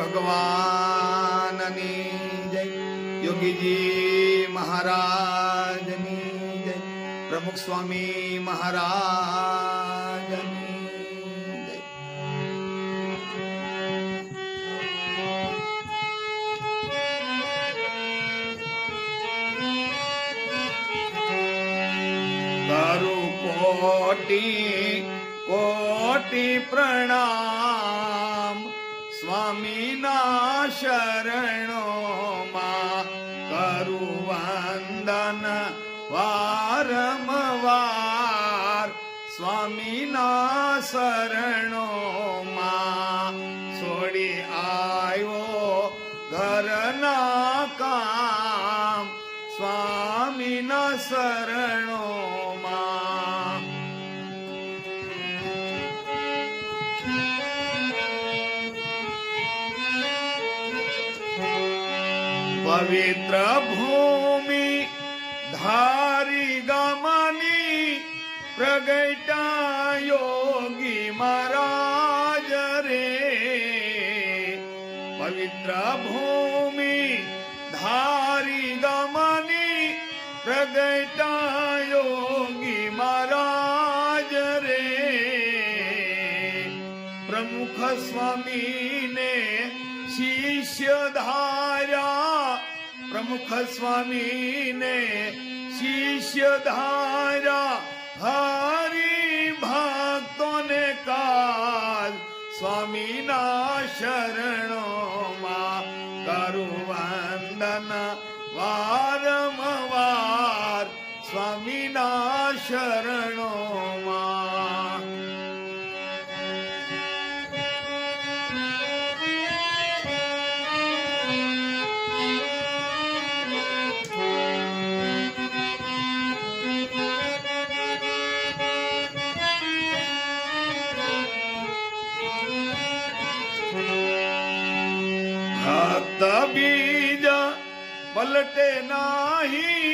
ભગવાનની જય, યોગીજી મહારાજની જય, પ્રમુખ સ્વામી મહારાજની જય. કરું કોટી કોટી પ્રણામ સ્વામીના શરણોમાં, કરું વંદન વારંવાર સ્વામીના શરણોમાં. છોડી આવ્યો ઘરના કામ સ્વામીના શરણોમાં. પવિત્ર ભૂમિ ધારી ગામની પ્રગટા યોગી મહારાજ રે. પવિત્ર ભૂમિ ધારી ગામની પ્રગટા યોગી મહારાજ રે. પ્રમુખ સ્વામીને શિષ્ય ધાર્યા, પ્રમુખ સ્વામીને શિષ્ય ધાર્યા. હરિ ભક્તોને કાજ સ્વામીના શરણોમાં, કરું વંદન વારંવાર સ્વામીના શરણોમાં. ભક્ત બીજ પલટે નાહી,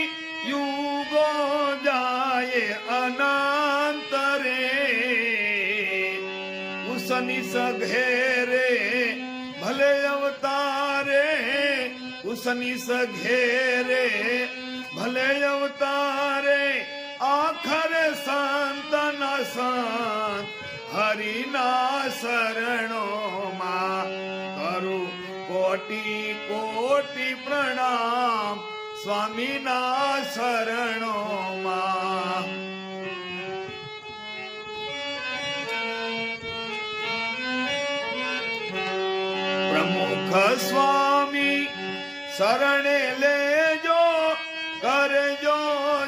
યુગો જાય અનંત રે. ઉસની સઘેરે ભલે અવતારે, ઉસની સઘેરે ભલે અવતારે. આખર સંત ના સંત હરિના શરણોમાં, કરું કોટી કોટી પ્રણામ સ્વામીના શરણોમાં. પ્રમુખ સ્વામી શરણે લેજો, કરજો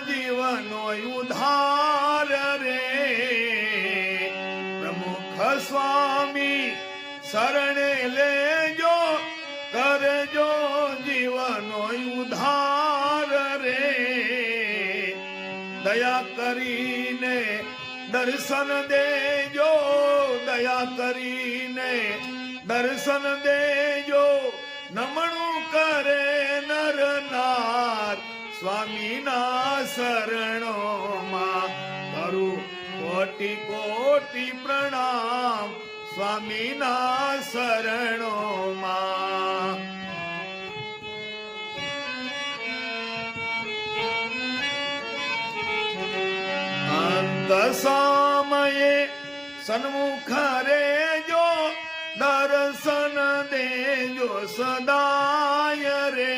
જીવનો ઉદ્ધાર રે. પ્રમુખ સ્વામી શરણે લેજો, કરજો જીવનો ઉદ્ધાર રે. દયા કરીને દર્શન દેજો, દયા કરીને દર્શન દેજો. નમણું કરે નર નાર સ્વામીના શરણોમાં, કરું કોટી કોટી પ્રણામ સ્વામીના શરણોમાં. અંત સમયે સન્મુખ રેજો, દર્શન દેજો સદાય રે.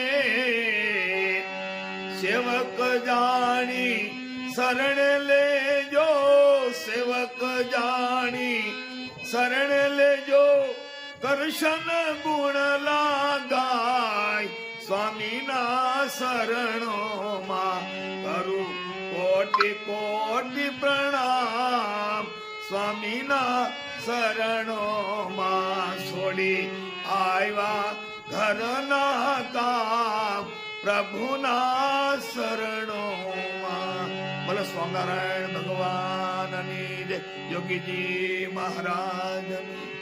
સેવક જાણી શરણ લેજો, સેવક જાણી શરણ લેજો. કરશન ગુણ લાગાય સ્વામીના શરણોમાં, કરું કોટી કોટી પ્રણામ સ્વામીના શરણોમાં. છોડી આવ્યા ઘરના કામ પ્રભુના શરણોમાં. બોલો સ્વામિનારાયણ ભગવાનની જય, યોગીજી મહારાજની.